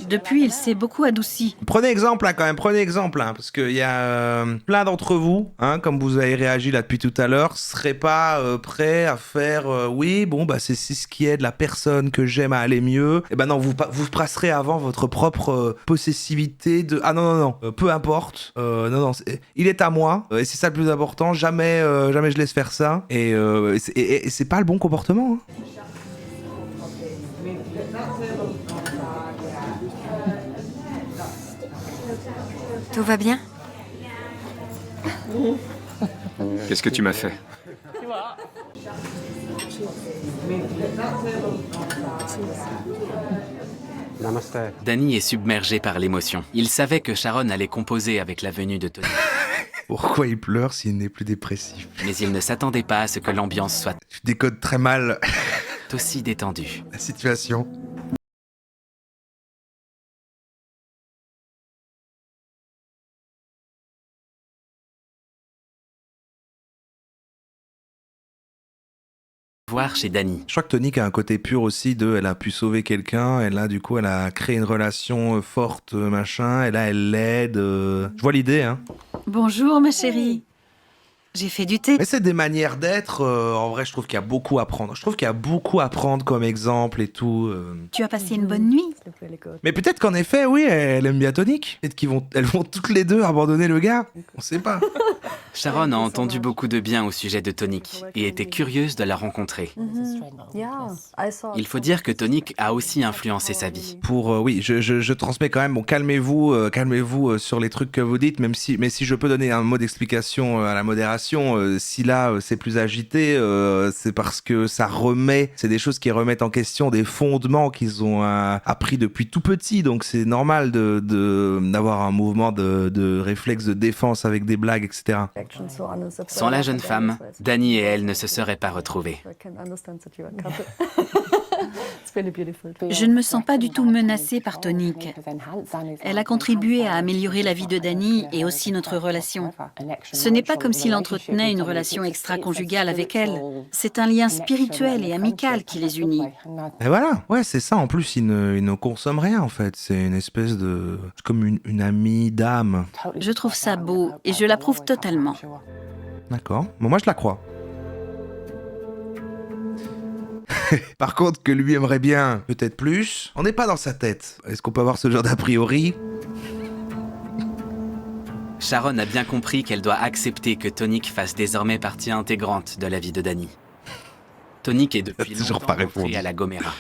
Depuis, il s'est beaucoup adouci. Prenez exemple quand même, prenez exemple, parce qu'il y a plein d'entre vous, comme vous avez réagi là depuis tout à l'heure, seraient pas prêts à faire oui, bon, bah c'est ce qui aide la personne que j'aime à aller mieux. Et ben non, vous passerez avant votre propre possessivité de ah non, peu importe, non, il est à moi, et c'est ça le plus important, jamais je laisse faire ça, et c'est pas le bon comportement. Tout va bien? Qu'est-ce que tu m'as fait? Danny est submergé par l'émotion. Il savait que Sharon allait composer avec la venue de Tony. Pourquoi il pleure s'il n'est plus dépressif? Mais il ne s'attendait pas à ce que l'ambiance soit Je décode très mal aussi détendue. la situation. Voir chez Danny. Je crois que Tonique a un côté pur aussi elle a pu sauver quelqu'un, et là du coup elle a créé une relation forte, machin, et là elle l'aide. Je vois l'idée, Bonjour, ma chérie. J'ai fait du thé. Mais c'est des manières d'être, en vrai je trouve qu'il y a beaucoup à prendre. Je trouve qu'il y a beaucoup à prendre comme exemple et tout. Tu as passé une bonne nuit? Mais peut-être qu'en effet, oui, elle aime bien Tonique. Peut-être elles vont toutes les deux abandonner le gars. On sait pas. Sharon a entendu beaucoup de bien au sujet de Tonique et était curieuse de la rencontrer. Il faut dire que Tonique a aussi influencé sa vie. Oui, je transmets quand même, bon, calmez-vous sur les trucs que vous dites, mais si je peux donner un mot d'explication à la modération, si là c'est plus agité, c'est parce que c'est des choses qui remettent en question des fondements qu'ils ont appris depuis tout petit, donc c'est normal d'avoir un mouvement de réflexe de défense avec des blagues, etc. Sans la jeune femme, Danny et elle ne se seraient pas retrouvés. Je ne me sens pas du tout menacée par Tonique. Elle a contribué à améliorer la vie de Danny et aussi notre relation. Ce n'est pas comme s'il entretenait une relation extra-conjugale avec elle. C'est un lien spirituel et amical qui les unit. Et voilà, ouais, c'est ça. En plus, ils ne consomment rien, en fait. C'est une espèce de... comme une amie d'âme. Je trouve ça beau et je l'approuve totalement. D'accord. Bon, moi, je la crois. Par contre, que lui aimerait bien peut-être plus, on n'est pas dans sa tête. Est-ce qu'on peut avoir ce genre d'a priori? Sharon a bien compris qu'elle doit accepter que Tonique fasse désormais partie intégrante de la vie de Danny. Tonique est depuis longtemps entrée à la Gomera.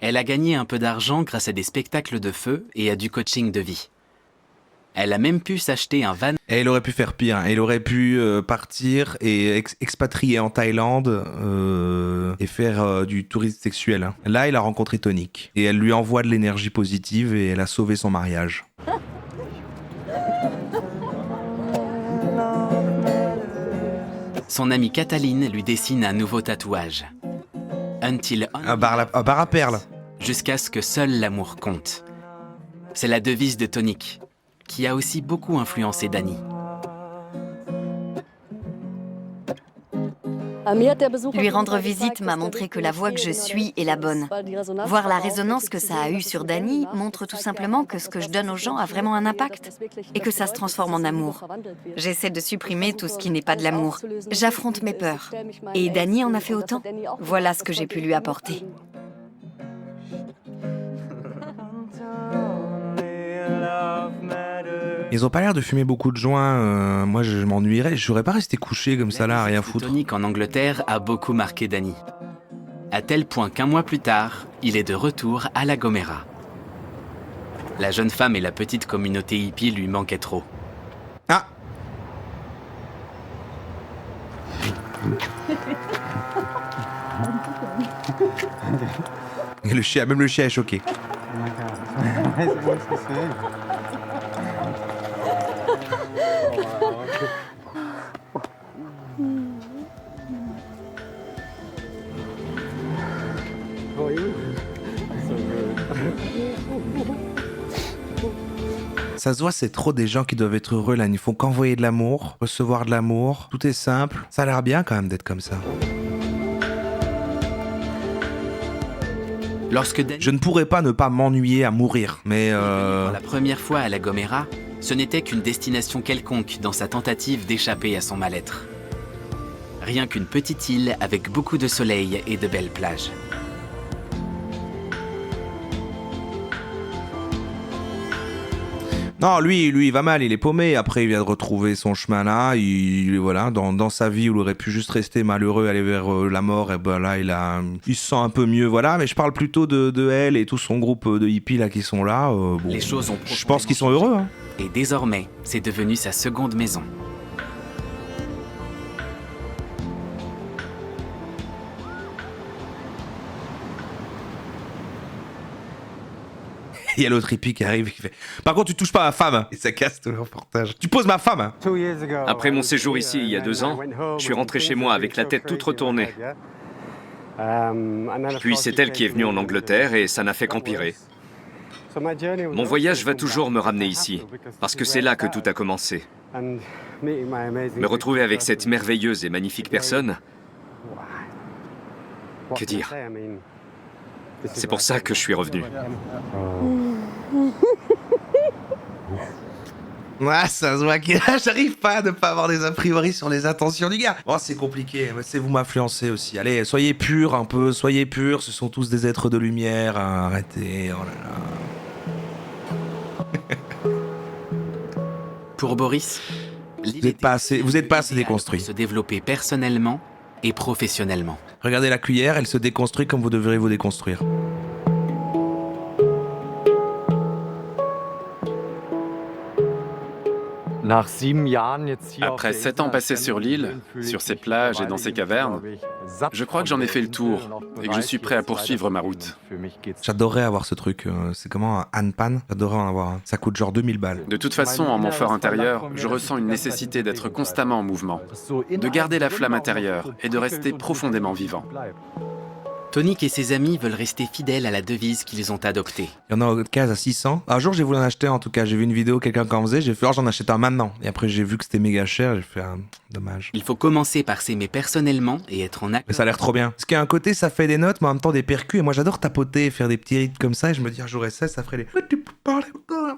Elle a gagné un peu d'argent grâce à des spectacles de feu et à du coaching de vie. Elle a même pu s'acheter un van. Et elle aurait pu faire pire. Elle aurait pu partir et expatrier en Thaïlande et faire du tourisme sexuel. Là, il a rencontré Tonique. Et elle lui envoie de l'énergie positive et elle a sauvé son mariage. Son amie Cataline lui dessine un nouveau tatouage. Until un bar à perles. Jusqu'à ce que seul l'amour compte. C'est la devise de Tonique, qui a aussi beaucoup influencé Danny. Lui rendre visite m'a montré que la voie que je suis est la bonne. Voir la résonance que ça a eue sur Danny montre tout simplement que ce que je donne aux gens a vraiment un impact et que ça se transforme en amour. J'essaie de supprimer tout ce qui n'est pas de l'amour. J'affronte mes peurs. Et Danny en a fait autant. Voilà ce que j'ai pu lui apporter. Ils ont pas l'air de fumer beaucoup de joints. Moi, je m'ennuierais. Je serais pas resté couché comme ça là, à rien foutre. Tonique en Angleterre a beaucoup marqué Danny. À tel point qu'un mois plus tard, il est de retour à la Gomera. La jeune femme et la petite communauté hippie lui manquaient trop. Ah! Et même le chien est choqué. Ça se voit, c'est trop des gens qui doivent être heureux là. Ils ne font qu'envoyer de l'amour, recevoir de l'amour. Tout est simple. Ça a l'air bien quand même d'être comme ça. Lorsque Danny Je ne pourrais pas ne pas m'ennuyer à mourir, mais pour la première fois à La Gomera, ce n'était qu'une destination quelconque dans sa tentative d'échapper à son mal-être. Rien qu'une petite île avec beaucoup de soleil et de belles plages. non, lui, il va mal, il est paumé. Après, il vient de retrouver son chemin là. Voilà, dans sa vie où il aurait pu juste rester malheureux, aller vers la mort, et ben là, il se sent un peu mieux. Voilà, mais je parle plutôt de elle et tout son groupe de hippies là qui sont là. Bon, Les choses ont je pense qu'ils sont heureux. Hein. Et désormais, c'est devenu sa seconde maison. Il y a l'autre hippie qui arrive et qui fait « Par contre, tu touches pas à ma femme !» Et ça casse tout le reportage. « Tu poses ma femme !» Après mon séjour ici, il y a 2 ans, je suis rentré chez moi avec la tête toute retournée. Puis c'est elle qui est venue en Angleterre et ça n'a fait qu'empirer. Mon voyage va toujours me ramener ici, parce que c'est là que tout a commencé. Me retrouver avec cette merveilleuse et magnifique personne, que dire? C'est pour ça que je suis revenu. Ouais, ça se voit que j'arrive pas à ne pas avoir des a priori sur les intentions du gars. Oh, c'est compliqué, c'est vous m'influencez aussi. Allez, soyez purs un peu, soyez purs, ce sont tous des êtres de lumière, arrêtez, oh là là. Pour Boris, Vous êtes pas assez déconstruit. Se développer personnellement et professionnellement. Regardez la cuillère, elle se déconstruit comme vous devriez vous déconstruire. Après 7 ans passés sur l'île, sur ces plages et dans ces cavernes, je crois que j'en ai fait le tour et que je suis prêt à poursuivre ma route. J'adorerais avoir ce truc. C'est comment un Hanpan? J'adorerais en avoir un. Ça coûte genre 2000 balles. De toute façon, en mon fort intérieur, je ressens une nécessité d'être constamment en mouvement, de garder la flamme intérieure et de rester profondément vivant. Tonic et ses amis veulent rester fidèles à la devise qu'ils ont adoptée. Il y en a au case à 600. Un jour, j'ai voulu en acheter en tout cas. J'ai vu une vidéo, quelqu'un qui en faisait. J'ai fait, oh, j'en achète un maintenant. Et après, j'ai vu que c'était méga cher. J'ai fait, dommage. Il faut commencer par s'aimer personnellement et être en accord. Mais ça a l'air trop bien. Parce qu'à un côté, ça fait des notes, mais en même temps des percus. Et moi, j'adore tapoter, faire des petits rythmes comme ça. Et je me dis, j'aurais ça ferait les...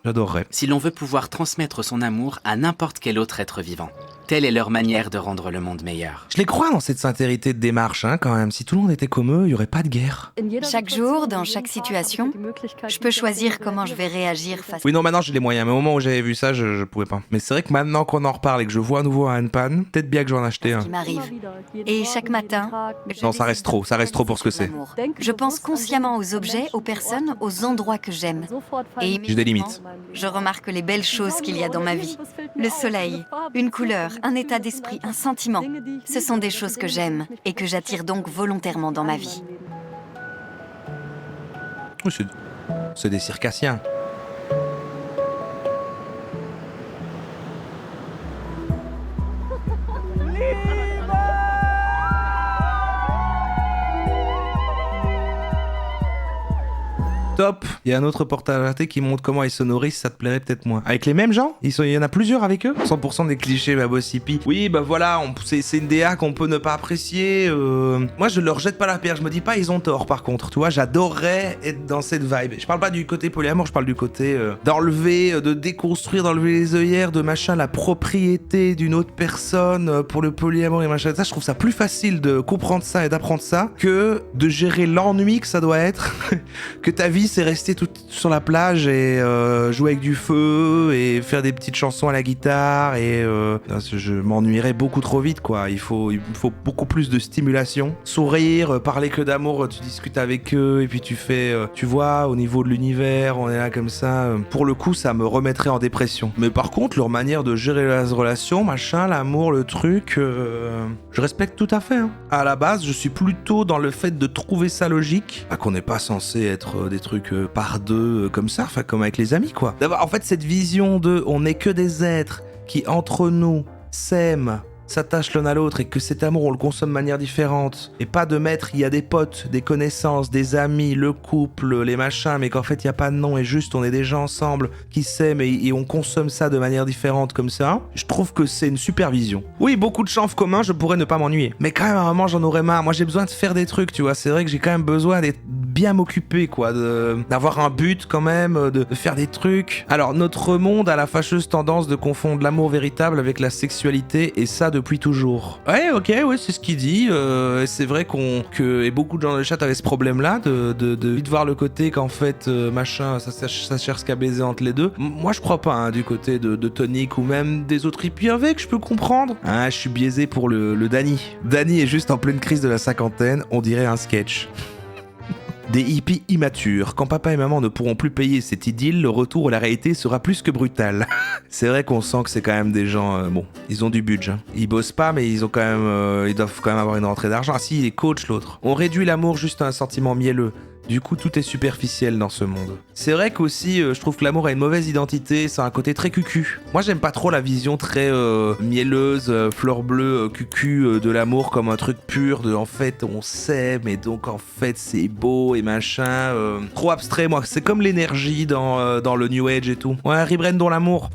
J'adorerais. Si l'on veut pouvoir transmettre son amour à n'importe quel autre être vivant. Telle est leur manière de rendre le monde meilleur. Je les crois dans cette sincérité de démarche, quand même. Si tout le monde était comme eux, il n'y aurait pas de guerre. Chaque jour, dans chaque situation, je peux choisir comment je vais réagir face. Oui, non, maintenant j'ai les moyens. Mais au moment où j'avais vu ça, je pouvais pas. Mais c'est vrai que maintenant qu'on en reparle et que je vois à nouveau un Hanpan, peut-être bien que j'en achète un. Qui m'arrive. Et chaque matin. Non, ça reste trop pour ce que c'est. Je pense consciemment aux objets, aux personnes, aux endroits que j'aime. Et j'ai des limites. Je remarque les belles choses qu'il y a dans ma vie. Le soleil, une couleur, un état d'esprit, un sentiment. Ce sont des choses que j'aime et que j'attire donc volontairement dans ma vie. Oui, c'est des circassiens. Top. Il y a un autre reportage à la télé qui montre comment ils se nourrissent, ça te plairait peut-être moins. Avec les mêmes gens? Il y en a plusieurs avec eux? 100% des clichés, ma boss hippie. Oui, bah voilà, c'est une DA qu'on peut ne pas apprécier. Moi, je leur jette pas la pierre, je me dis pas ils ont tort par contre. Tu vois, j'adorerais être dans cette vibe. Je parle pas du côté polyamour, je parle du côté d'enlever, de déconstruire, d'enlever les œillères, de machin, la propriété d'une autre personne pour le polyamour et machin. Ça, je trouve ça plus facile de comprendre ça et d'apprendre ça que de gérer l'ennui que ça doit être, que ta vie c'est rester tout sur la plage et jouer avec du feu et faire des petites chansons à la guitare et je m'ennuierais beaucoup trop vite quoi. Il faut beaucoup plus de stimulation, sourire, parler que d'amour, tu discutes avec eux et puis tu fais tu vois au niveau de l'univers on est là comme ça, pour le coup ça me remettrait en dépression. Mais par contre leur manière de gérer la relation, machin, l'amour, le truc, je respecte tout à fait hein. À la base je suis plutôt dans le fait de trouver ça logique, qu'on n'est pas censé être des trucs par deux comme ça, enfin comme avec les amis quoi. D'avoir en fait cette vision de on n'est que des êtres qui entre nous s'aiment, s'attachent l'un à l'autre et que cet amour on le consomme de manière différente et pas de mettre il y a des potes, des connaissances, des amis, le couple, les machins mais qu'en fait il y a pas de nom et juste on est des gens ensemble qui s'aiment et on consomme ça de manière différente comme ça. Je trouve que c'est une super vision. Oui, beaucoup de chances communs, je pourrais ne pas m'ennuyer mais quand même à un moment j'en aurais marre. Moi j'ai besoin de faire des trucs tu vois, c'est vrai que j'ai quand même besoin d'être bien m'occuper, quoi, d'avoir un but quand même, de faire des trucs. Alors, notre monde a la fâcheuse tendance de confondre l'amour véritable avec la sexualité, et ça depuis toujours. Ouais, ok, ouais, c'est ce qu'il dit. C'est vrai et beaucoup de gens dans le chat avaient ce problème-là, de vite voir le côté qu'en fait, machin, ça cherche qu'à baiser entre les deux. Moi, je crois pas, hein, du côté de Tonic ou même des autres hippies avec, je peux comprendre. Ah, je suis biaisé pour le Danny. Danny est juste en pleine crise de la cinquantaine, on dirait un sketch. Des hippies immatures. Quand papa et maman ne pourront plus payer cette idylle, le retour à la réalité sera plus que brutal. C'est vrai qu'on sent que c'est quand même des gens... bon, ils ont du budget. Ils bossent pas, mais ils doivent quand même avoir une rentrée d'argent. Ah si, il est coach l'autre. On réduit l'amour juste à un sentiment mielleux. Du coup, tout est superficiel dans ce monde. C'est vrai qu'aussi, je trouve que l'amour a une mauvaise identité, ça a un côté très cucu. Moi, j'aime pas trop la vision très mielleuse, fleur bleue, cucu de l'amour comme un truc pur de en fait on s'aime et donc en fait c'est beau et machin. Trop abstrait, moi. C'est comme l'énergie dans le New Age et tout. Ouais, rebrand dans l'amour.